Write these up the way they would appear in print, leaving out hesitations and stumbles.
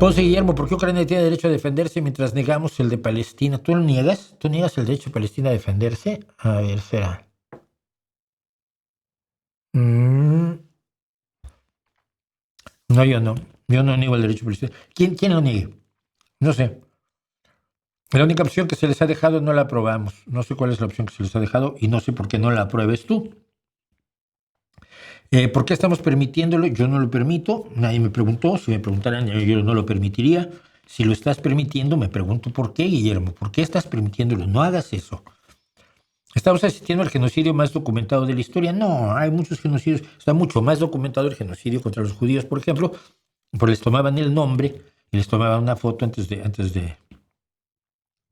Ponce Guillermo, ¿por qué Ucrania tiene derecho a defenderse mientras negamos el de Palestina? ¿Tú lo niegas? ¿Tú niegas el derecho de Palestina a defenderse? A ver, será. No, yo no. Yo no niego el derecho de Palestina. ¿Quién lo niegue? No sé. La única opción que se les ha dejado no la aprobamos. No sé cuál es la opción que se les ha dejado y no sé por qué no la apruebes tú. ¿Por qué estamos permitiéndolo? Yo no lo permito. Nadie me preguntó. Si me preguntaran, yo no lo permitiría. Si lo estás permitiendo, me pregunto por qué, Guillermo. ¿Por qué estás permitiéndolo? No hagas eso. ¿Estamos asistiendo al genocidio más documentado de la historia? No, hay muchos genocidios. Está mucho más documentado el genocidio contra los judíos, por ejemplo, porque les tomaban el nombre y les tomaban una foto antes de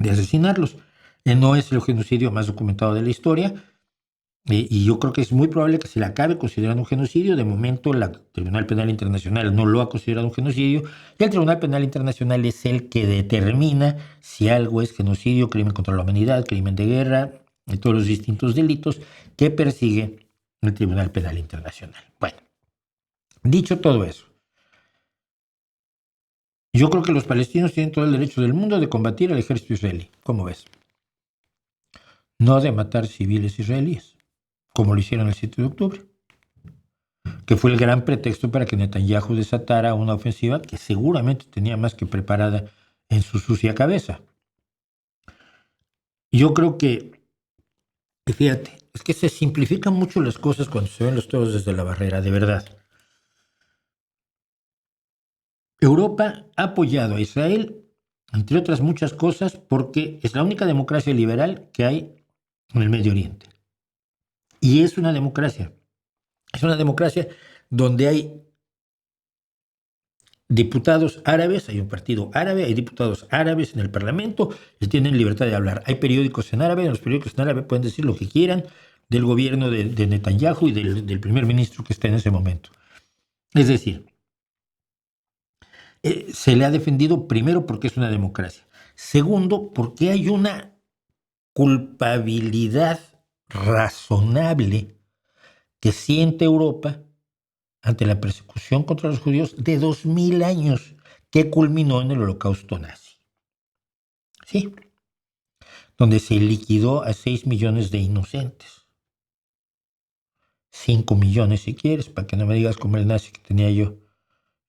asesinarlos. No es el genocidio más documentado de la historia. Y yo creo que es muy probable que se le acabe considerando un genocidio. De momento, el Tribunal Penal Internacional no lo ha considerado un genocidio. Y el Tribunal Penal Internacional es el que determina si algo es genocidio, crimen contra la humanidad, crimen de guerra, y todos los distintos delitos que persigue el Tribunal Penal Internacional. Bueno, dicho todo eso, yo creo que los palestinos tienen todo el derecho del mundo de combatir al ejército israelí. ¿Cómo ves? No de matar civiles israelíes, como lo hicieron el 7 de octubre, que fue el gran pretexto para que Netanyahu desatara una ofensiva que seguramente tenía más que preparada en su sucia cabeza. Yo creo que, fíjate, es que se simplifican mucho las cosas cuando se ven los toros desde la barrera, de verdad. Europa ha apoyado a Israel, entre otras muchas cosas, porque es la única democracia liberal que hay en el Medio Oriente. Y es una democracia. Es una democracia donde hay diputados árabes, hay un partido árabe, hay diputados árabes en el Parlamento y tienen libertad de hablar. Hay periódicos en árabe, los periódicos en árabe pueden decir lo que quieran del gobierno de Netanyahu y del primer ministro que está en ese momento. Es decir, se le ha defendido primero porque es una democracia. Segundo, porque hay una culpabilidad razonable que siente Europa ante la persecución contra los judíos de 2000 años que culminó en el Holocausto nazi. Sí, donde se liquidó a 6 millones de inocentes. 5 millones si quieres, para que no me digas como el nazi que tenía yo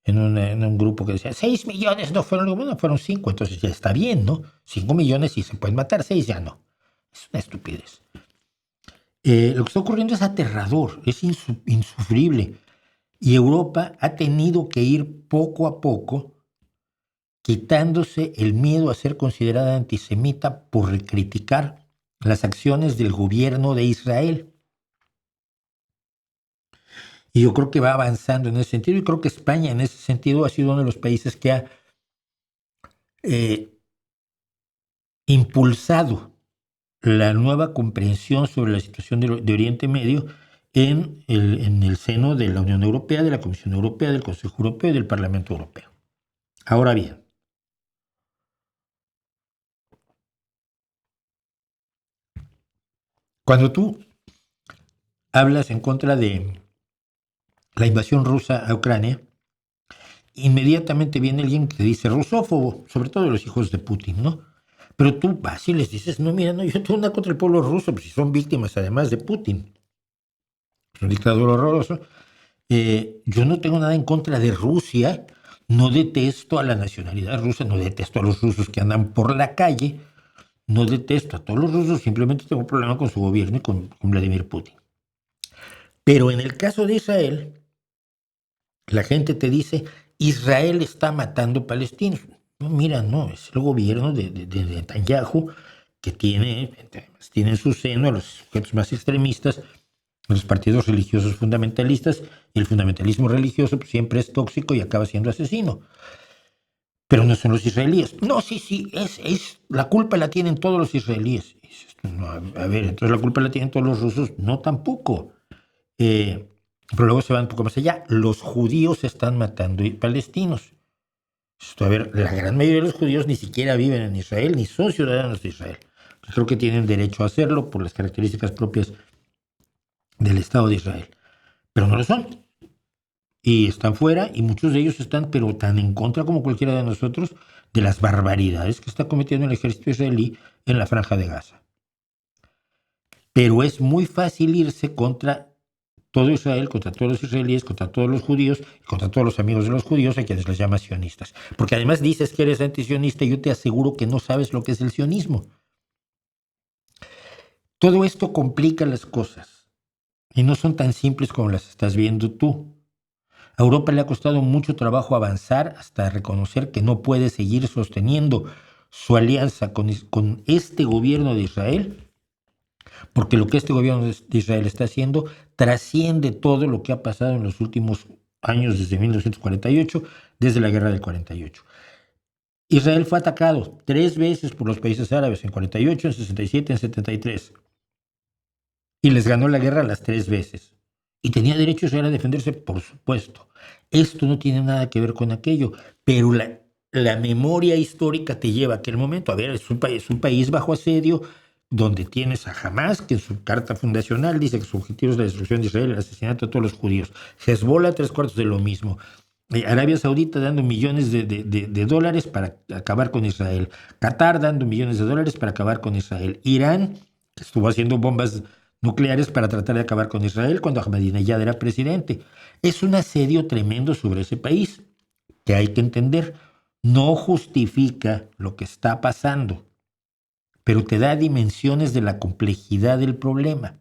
en un grupo que decía 6 millones no fueron, bueno, fueron 5, entonces ya está bien, ¿no? 5 millones sí se pueden matar, 6 ya no. Es una estupidez. Lo que está ocurriendo es aterrador, es insufrible. Y Europa ha tenido que ir poco a poco quitándose el miedo a ser considerada antisemita por criticar las acciones del gobierno de Israel. Y yo creo que va avanzando en ese sentido, y creo que España en ese sentido ha sido uno de los países que ha impulsado la nueva comprensión sobre la situación de Oriente Medio en el seno de la Unión Europea, de la Comisión Europea, del Consejo Europeo y del Parlamento Europeo. Ahora bien, cuando tú hablas en contra de la invasión rusa a Ucrania, inmediatamente viene alguien que dice rusófobo, sobre todo los hijos de Putin, ¿no? Pero tú vas y les dices, no, mira, no, yo tengo nada contra el pueblo ruso, pues si son víctimas además de Putin. Es un dictador horroroso. Yo no tengo nada en contra de Rusia, no detesto a la nacionalidad rusa, no detesto a los rusos que andan por la calle, no detesto a todos los rusos, simplemente tengo un problema con su gobierno y con Vladimir Putin. Pero en el caso de Israel, la gente te dice, Israel está matando palestinos. No, mira, no, es el gobierno de Netanyahu que tiene en su seno a los sujetos más extremistas, los partidos religiosos fundamentalistas, y el fundamentalismo religioso pues, siempre es tóxico y acaba siendo asesino. Pero no son los israelíes. No, sí, la culpa la tienen todos los israelíes. No, a ver, entonces la culpa la tienen todos los rusos. No, tampoco. Pero luego se van un poco más allá. Los judíos están matando palestinos. A ver, la gran mayoría de los judíos ni siquiera viven en Israel, ni son ciudadanos de Israel. Yo creo que tienen derecho a hacerlo por las características propias del Estado de Israel. Pero no lo son. y están fuera, y muchos de ellos están, pero tan en contra como cualquiera de nosotros, de las barbaridades que está cometiendo el ejército israelí en la Franja de Gaza. Pero es muy fácil irse contra todo Israel, contra todos los israelíes, contra todos los judíos, contra todos los amigos de los judíos, a quienes les llama sionistas. Porque además dices que eres antisionista y yo te aseguro que no sabes lo que es el sionismo. Todo esto complica las cosas y no son tan simples como las estás viendo tú. A Europa le ha costado mucho trabajo avanzar hasta reconocer que no puede seguir sosteniendo su alianza con este gobierno de Israel, porque lo que este gobierno de Israel está haciendo trasciende todo lo que ha pasado en los últimos años desde 1948, desde la guerra del 48. Israel fue atacado 3 veces por los países árabes, en 48, en 67, en 73. Y les ganó la guerra las 3 veces. Y tenía derecho Israel a defenderse, por supuesto. Esto no tiene nada que ver con aquello, pero la memoria histórica te lleva a aquel momento. A ver, es un país bajo asedio, donde tienes a Hamas, que en su carta fundacional dice que su objetivo es la destrucción de Israel, el asesinato de todos los judíos. Hezbollah, 3/4 de lo mismo. Arabia Saudita dando millones de dólares para acabar con Israel. Qatar dando millones de dólares para acabar con Israel. Irán, que estuvo haciendo bombas nucleares para tratar de acabar con Israel cuando Ahmadinejad era presidente. Es un asedio tremendo sobre ese país, que hay que entender. No justifica lo que está pasando, pero te da dimensiones de la complejidad del problema.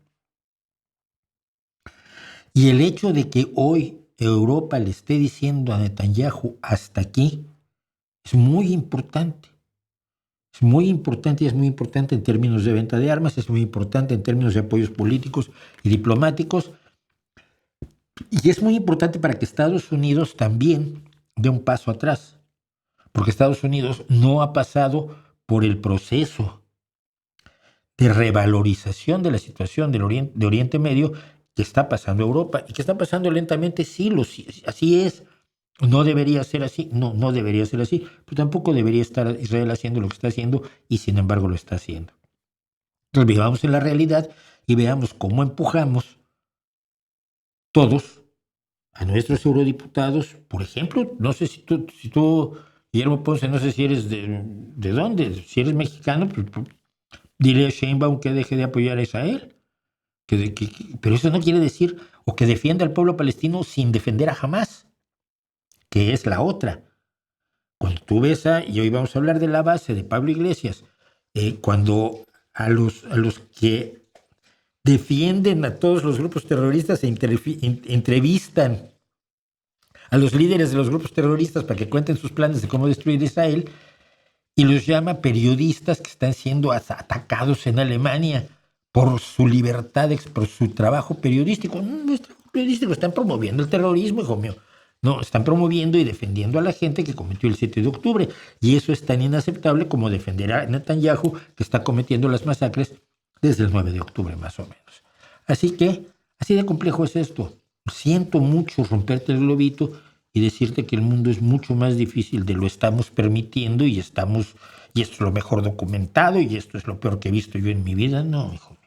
Y el hecho de que hoy Europa le esté diciendo a Netanyahu hasta aquí es muy importante. Es muy importante y es muy importante en términos de venta de armas, es muy importante en términos de apoyos políticos y diplomáticos, y es muy importante para que Estados Unidos también dé un paso atrás, porque Estados Unidos no ha pasado por el proceso de revalorización de la situación de Oriente Medio que está pasando Europa y que está pasando lentamente. Sí, así es. No debería ser así, no debería ser así, pero tampoco debería estar Israel haciendo lo que está haciendo y sin embargo lo está haciendo. Entonces vivamos en la realidad y veamos cómo empujamos todos a nuestros eurodiputados. Por ejemplo, no sé si tú Guillermo Ponce, no sé si eres de dónde, si eres mexicano, pues, dile a Sheinbaum que deje de apoyar a Israel. Pero eso no quiere decir, o que defienda al pueblo palestino sin defender a Hamas, que es la otra. Cuando tú ves y hoy vamos a hablar de la base de Pablo Iglesias, cuando a los que defienden a todos los grupos terroristas entrevistan a los líderes de los grupos terroristas para que cuenten sus planes de cómo destruir Israel, y los llama periodistas que están siendo atacados en Alemania por su libertad, por su trabajo periodístico. No es trabajo periodístico, están promoviendo el terrorismo, hijo mío. No, están promoviendo y defendiendo a la gente que cometió el 7 de octubre. Y eso es tan inaceptable como defender a Netanyahu, que está cometiendo las masacres desde el 9 de octubre, más o menos. Así que, así de complejo es esto. Siento mucho romperte el globito y decirte que el mundo es mucho más difícil de lo estamos permitiendo y esto es lo mejor documentado y esto es lo peor que he visto yo en mi vida. No, hijo mío.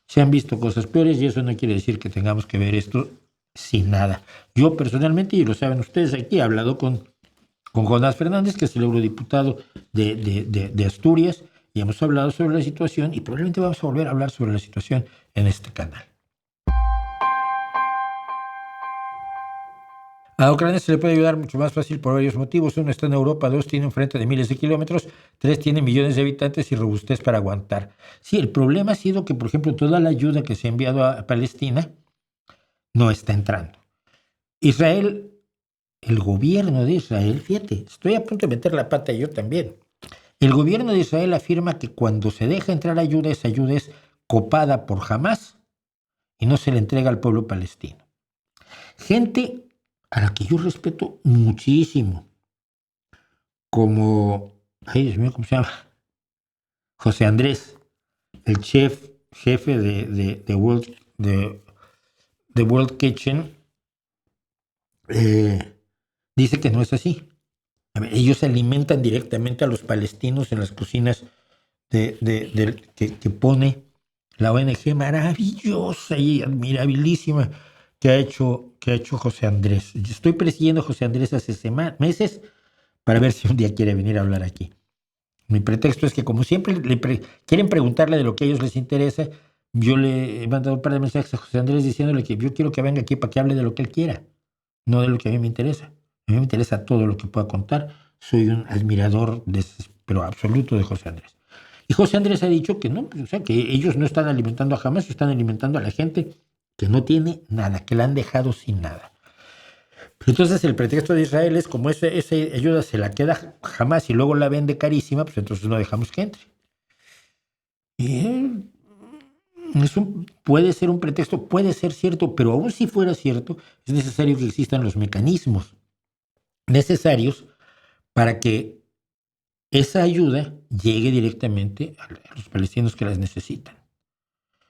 Se han visto cosas peores y eso no quiere decir que tengamos que ver esto sin nada. Yo personalmente, y lo saben ustedes aquí, he hablado con Jonás Fernández, que es el eurodiputado de Asturias, y hemos hablado sobre la situación y probablemente vamos a volver a hablar sobre la situación en este canal. A Ucrania se le puede ayudar mucho más fácil por varios motivos. Uno, está en Europa. 2, tiene un frente de miles de kilómetros. 3, tiene millones de habitantes y robustez para aguantar. Sí, el problema ha sido que, por ejemplo, toda la ayuda que se ha enviado a Palestina no está entrando. Israel, el gobierno de Israel, fíjate, estoy a punto de meter la pata yo también. El gobierno de Israel afirma que cuando se deja entrar ayuda, esa ayuda es copada por Hamas y no se le entrega al pueblo palestino. Gente a la que yo respeto muchísimo, como, ay Dios mío, ¿cómo se llama? José Andrés, el jefe de World Kitchen, dice que no es así. A ver, ellos alimentan directamente a los palestinos en las cocinas que pone la ONG maravillosa y admirabilísima que ha hecho José Andrés. Yo estoy persiguiendo a José Andrés hace meses para ver si un día quiere venir a hablar aquí. Mi pretexto es que, como siempre, quieren preguntarle de lo que a ellos les interesa. Yo le he mandado un par de mensajes a José Andrés diciéndole que yo quiero que venga aquí para que hable de lo que él quiera, no de lo que a mí me interesa. A mí me interesa todo lo que pueda contar. Soy un admirador pero absoluto de José Andrés. Y José Andrés ha dicho que no, o sea, que ellos no están alimentando a Hamas, están alimentando a la gente que no tiene nada, que la han dejado sin nada. Pero entonces el pretexto de Israel es como esa ayuda se la queda Hamas y luego la vende carísima, pues entonces no dejamos que entre. Y puede ser un pretexto, puede ser cierto, pero aún si fuera cierto, es necesario que existan los mecanismos necesarios para que esa ayuda llegue directamente a los palestinos que las necesitan.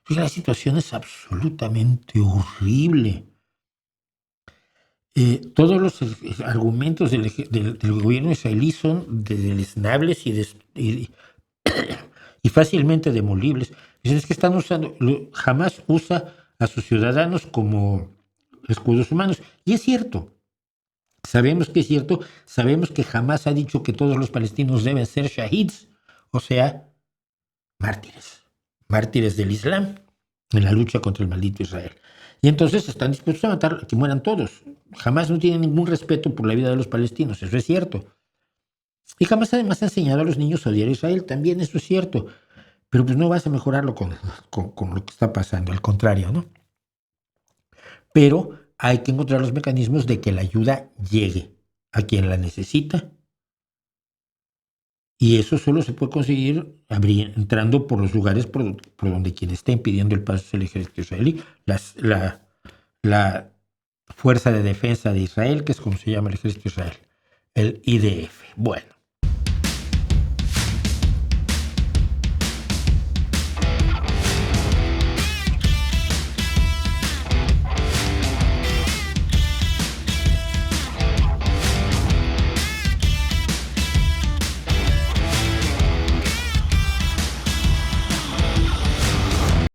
Y la situación es absolutamente horrible. Todos los argumentos del gobierno israelí son deleznables y fácilmente demolibles. Es que están usando, jamás usa a sus ciudadanos como escudos humanos. Y es cierto, sabemos que es cierto, sabemos que jamás ha dicho que todos los palestinos deben ser shahids, o sea, mártires del Islam en la lucha contra el maldito Israel. Y entonces están dispuestos a matar, que mueran todos. Jamás no tienen ningún respeto por la vida de los palestinos, eso es cierto. Y jamás además ha enseñado a los niños a odiar a Israel, también eso es cierto. Pero pues no vas a mejorarlo con lo que está pasando, al contrario, ¿no? Pero hay que encontrar los mecanismos de que la ayuda llegue a quien la necesita. Y eso solo se puede conseguir entrando por los lugares por donde quien está impidiendo el paso es el ejército israelí, la Fuerza de Defensa de Israel, que es como se llama el ejército de Israel, el IDF. Bueno,